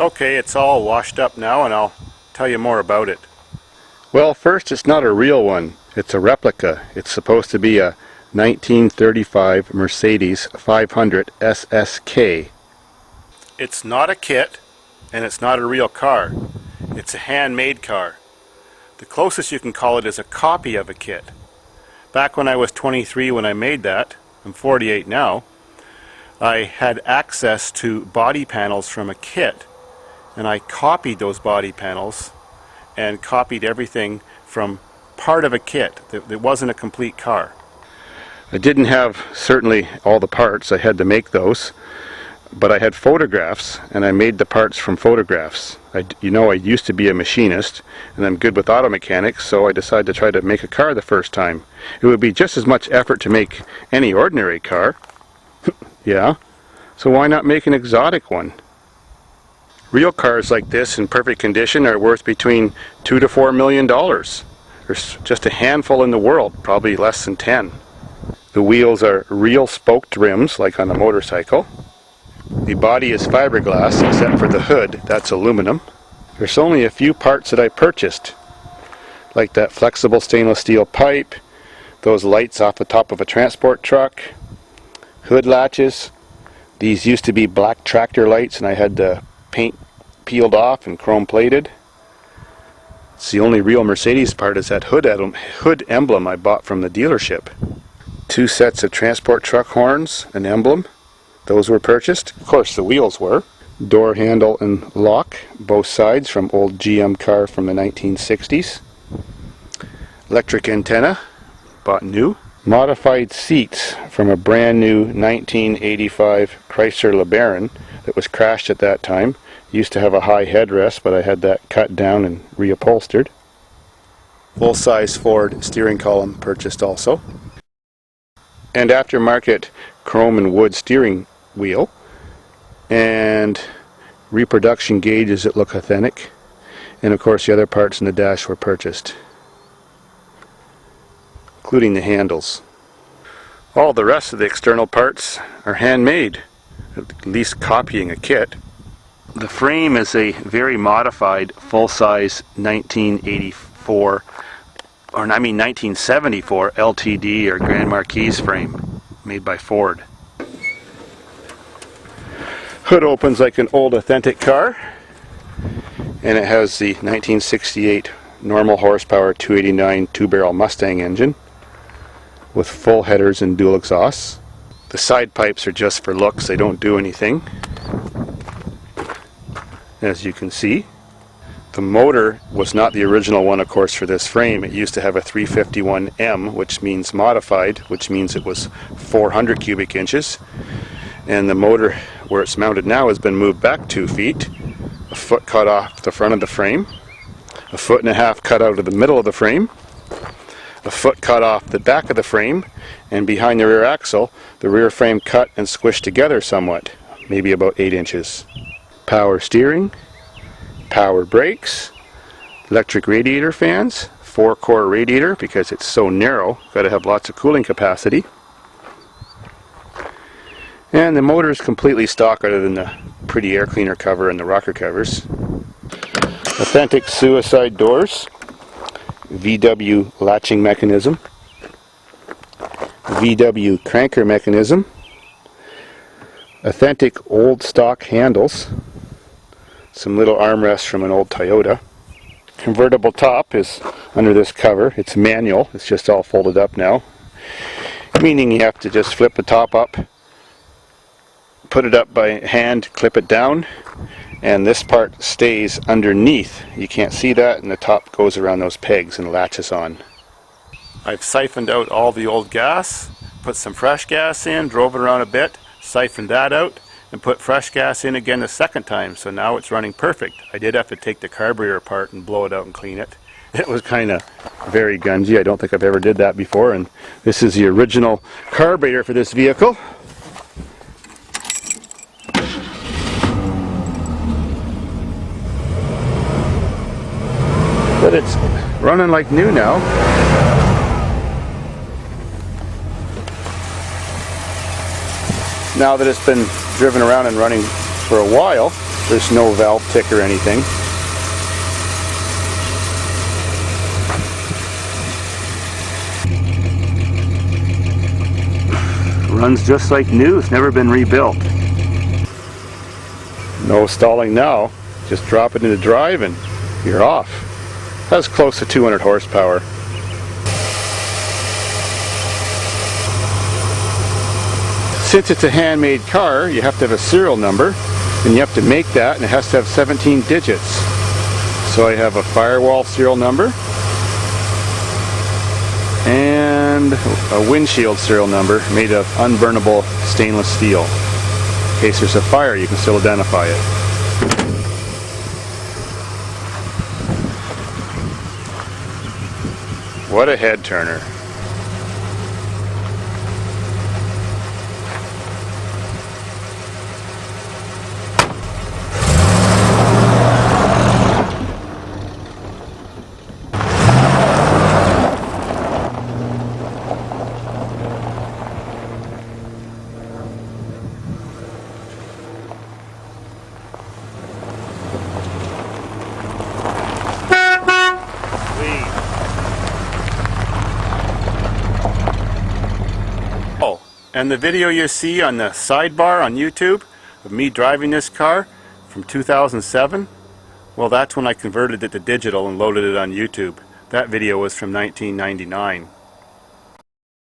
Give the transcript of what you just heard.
Okay, it's all washed up now and I'll tell you more about it. Well, first, it's not a real one. It's a replica. It's supposed to be a 1935 Mercedes 500 SSK. It's not a kit and it's not a real car. It's a handmade car. The closest you can call it is a copy of a kit. Back when I was 23 when I made that, I'm 48 now, I had access to body panels from a kit, and I copied those body panels and copied everything from part of a kit. It wasn't a complete car. I didn't have certainly all the parts. I had to make those, but I had photographs and I made the parts from photographs. I used to be a machinist and I'm good with auto mechanics, so I decided to try to make a car the first time. It would be just as much effort to make any ordinary car. Yeah, so why not make an exotic one? Real cars like this in perfect condition are worth between $2 to $4 million. There's just a handful in the world, probably less than 10. The wheels are real spoked rims like on a motorcycle. The body is fiberglass except for the hood, that's aluminum. There's only a few parts that I purchased, like that flexible stainless steel pipe, those lights off the top of a transport truck, hood latches. These used to be black tractor lights and I had the paint peeled off and chrome plated. It's the only real Mercedes part is that hood emblem I bought from the dealership. 2 sets of transport truck horns, an emblem. Those were purchased. Of course the wheels were. Door handle and lock, both sides, from old GM car from the 1960s. Electric antenna, bought new. Modified seats from a brand new 1985 Chrysler LeBaron that was crashed at that time. Used to have a high headrest, but I had that cut down and reupholstered. Full-size Ford steering column purchased also. And aftermarket chrome and wood steering wheel. And reproduction gauges that look authentic. And of course the other parts in the dash were purchased, including the handles. All the rest of the external parts are handmade, at least copying a kit. The frame is a very modified full-size 1974 LTD or Grand Marquis frame made by Ford. Hood opens like an old authentic car, and it has the 1968 normal horsepower 289 2-barrel Mustang engine with full headers and dual exhausts. The side pipes are just for looks, they don't do anything. As you can see, the motor was not the original one, of course, for this frame. It used to have a 351M, which means modified, which means it was 400 cubic inches. And the motor, where it's mounted now, has been moved back 2 feet, a foot cut off the front of the frame, a 1.5 foot cut out of the middle of the frame, a foot cut off the back of the frame, and behind the rear axle, the rear frame cut and squished together somewhat, maybe about 8 inches. Power steering, power brakes, electric radiator fans, 4-core radiator because it's so narrow, got to have lots of cooling capacity. And the motor is completely stock other than the pretty air cleaner cover and the rocker covers. Authentic suicide doors, VW latching mechanism, VW cranker mechanism, authentic old stock handles, some little armrests from an old Toyota. Convertible top is under this cover. It's manual, it's just all folded up now, meaning you have to just flip the top up, put it up by hand, clip it down, and this part stays underneath. You can't see that, and the top goes around those pegs and latches on. I've siphoned out all the old gas, put some fresh gas in, drove it around a bit, siphoned that out, and put fresh gas in again the second time, so now it's running perfect. I did have to take the carburetor apart and blow it out and clean it. It was kind of very gungy. I don't think I've ever did that before, and this is the original carburetor for this vehicle. But it's running like new now. Now that it's been driven around and running for a while, There's no valve tick or anything. Runs just like new, it's never been rebuilt. No stalling now, just drop it into drive and you're off. That's close to 200 horsepower. Since it's a handmade car, you have to have a serial number, and you have to make that, and it has to have 17 digits. So I have a firewall serial number and a windshield serial number made of unburnable stainless steel. In case there's a fire, you can still identify it. What a head turner. Oh, and the video you see on the sidebar on YouTube of me driving this car from 2007, well, that's when I converted it to digital and loaded it on YouTube. That video was from 1999.